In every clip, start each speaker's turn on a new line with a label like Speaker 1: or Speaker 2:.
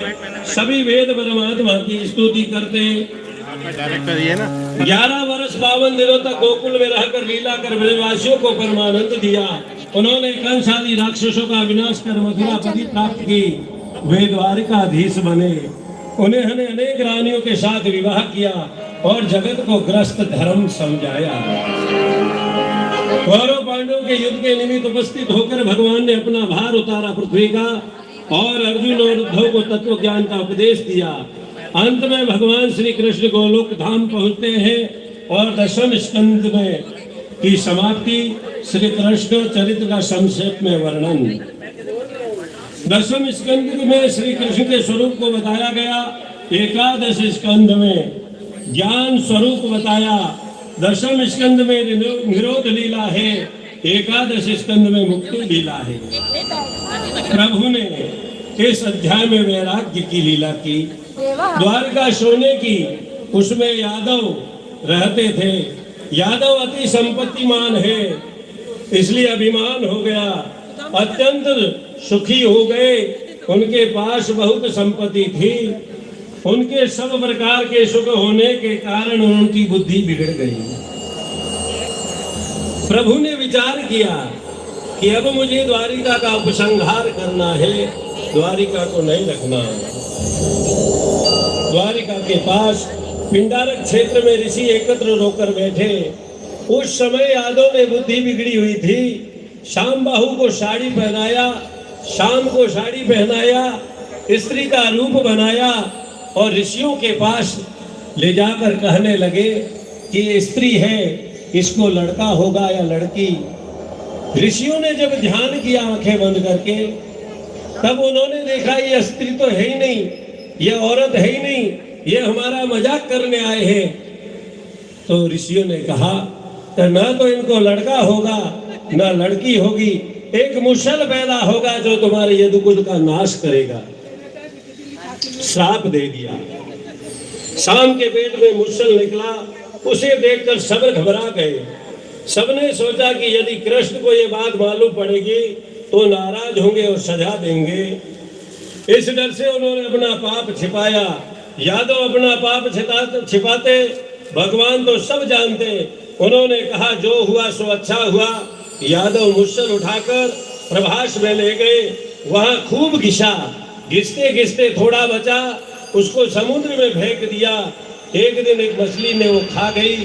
Speaker 1: सभी वेद परमात्मा की स्तुति करते। 11 वर्ष 52 दिनों तक गोकुल में रहकर लीला कर ब्रजवासियों को परमानंद दिया। उन्होंने कंस आदि राक्षसों का विनाश कर मथुरापति प्राप्त की। वे द्वारिकाधीश बने। उन्होंने अनेक रानियों के साथ विवाह किया और जगत को ग्रस्त धर्म समझाया। कौरव पांडवों के युद्ध के निमित्त उपस्थित होकर भगवान ने अपना भार उतारा पृथ्वी का और अर्जुन और उद्धव को तत्व ज्ञान का उपदेश दिया। अंत में भगवान श्री कृष्ण गोलोक धाम पहुंचते हैं और दशम स्कंद में की समाप्ति श्री कृष्ण चरित्र का संक्षेप में वर्णन। दशम स्कंद में श्री कृष्ण के स्वरूप को बताया गया। एकादश स्कंद में ज्ञान स्वरूप बताया। दशम स्कंद में निरोध लीला है। एकादश स्कंद में मुक्ति लीला है। प्रभु ने इस अध्याय में वैराग्य की लीला की। द्वारका सोने की, उसमें यादव रहते थे। यादव अति संपत्तिमान है, इसलिए अभिमान हो गया। अत्यंत सुखी हो गए। उनके पास बहुत संपत्ति थी। उनके सब प्रकार के सुख होने के कारण उनकी बुद्धि बिगड़ गई। प्रभु ने विचार किया कि अब मुझे द्वारिका का उपसंहार करना है, द्वारिका को नहीं रखना। द्वारिका के पास पिंडारक क्षेत्र में ऋषि एकत्र होकर बैठे। उस समय यादव में बुद्धि बिगड़ी हुई थी। शाम बाहु को साड़ी पहनाया, शाम को साड़ी पहनाया, स्त्री का रूप बनाया और ऋषियों के पास ले जाकर कहने लगे कि ये स्त्री है, इसको लड़का होगा या लड़की। ऋषियों ने जब ध्यान किया आंखें बंद करके, तब उन्होंने देखा ये स्त्री तो है ही नहीं, ये औरत है ही नहीं, ये हमारा मजाक करने आए हैं। तो ऋषियों ने कहा कि न तो इनको लड़का होगा न लड़की होगी, एक मुसल पैदा होगा जो तुम्हारे यदुकुल का नाश करेगा। श्राप दे दिया। शाम के पेट में मुसल निकला। उसे देखकर सब घबरा गए। सबने सोचा कि यदि कृष्ण को ये बात मालूम पड़ेगी तो नाराज होंगे और सजा देंगे। इस डर से उन्होंने अपना पाप छिपाया। यादव अपना पाप छिपाते, भगवान तो सब जानते। उन्होंने कहा जो हुआ सो अच्छा हुआ। यादव मुसल उठाकर प्रभास में ले गए। वहां खूब घिसा। घिसते घिसते थोड़ा बचा, उसको समुद्र में फेंक दिया। एक दिन एक मछली ने वो खा गई।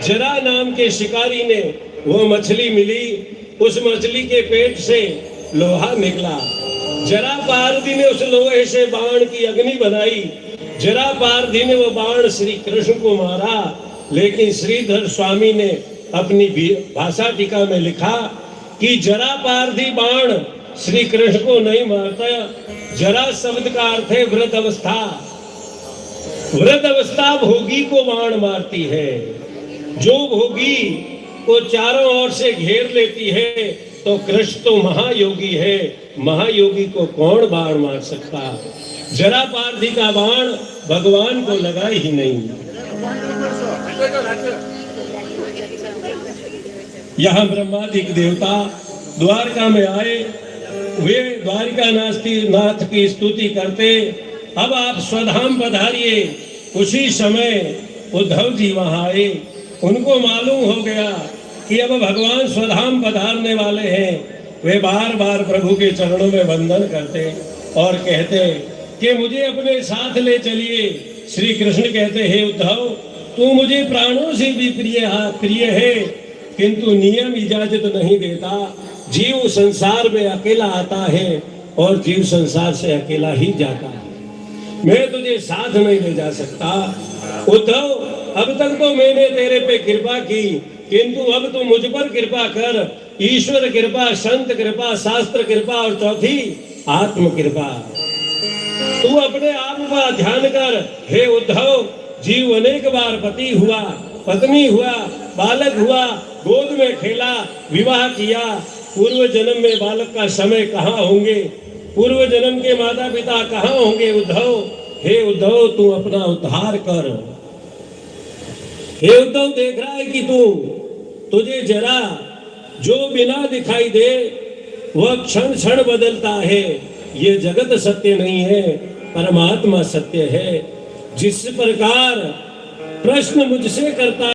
Speaker 1: जरा नाम के शिकारी ने वो मछली मिली। उस मछली के पेट से लोहा निकला। जरा पारधी ने उस लोहे से बाण की अग्नि बनाई। जरा पारधी ने वो बाण श्री कृष्ण को मारा। लेकिन श्रीधर स्वामी ने अपनी भाषा टीका में लिखा कि जरा पारधी बाण श्री कृष्ण को नहीं मारता। जरा शब्द का अर्थ है वृद्ध अवस्था। वृद्ध अवस्था भोगी को बाण मारती है। जो भोगी को चारों ओर से घेर लेती है तो कृष्ण तो महायोगी है। महायोगी को कौन बाण मार सकता। जरा पारधी का बाण भगवान को लगा ही नहीं। यहाँ ब्रह्मादिक देवता द्वारका में आए। वे द्वारिका नाथ की स्तुति करते। अब आप स्वधाम पधारिए। उसी समय उद्धव जी वहां आए। उनको मालूम हो गया कि अब भगवान स्वधाम पधारने वाले हैं। वे बार बार प्रभु के चरणों में वंदन करते और कहते कि मुझे अपने साथ ले चलिए। श्री कृष्ण कहते हे उद्धव, तू मुझे प्राणों से भी प्रिय है, किंतु नियम इजाजत नहीं देता। जीव संसार में अकेला आता है और जीव संसार से अकेला ही जाता है। मैं तुझे साथ नहीं ले जा सकता। उद्धव, अब तक तो मैंने तेरे पे कृपा की, किंतु अब तू मुझ पर कृपा कर। ईश्वर कृपा, संत कृपा, शास्त्र कृपा और चौथी आत्म कृपा। तू अपने आप का ध्यान कर। हे उद्धव, जीव अनेक बार पति हुआ, पत्नी हुआ, बालक हुआ, गोद में खेला, विवाह किया। पूर्व जन्म में बालक का समय कहाँ होंगे, पूर्व जन्म के माता पिता कहाँ होंगे। उद्धव, हे उद्धव, तू अपना उद्धार कर। हे उद्धव, देख रहा है कि तुझे जरा जो बिना दिखाई दे वह क्षण क्षण बदलता है। ये जगत सत्य नहीं है। परमात्मा सत्य है। जिस प्रकार प्रश्न मुझसे करता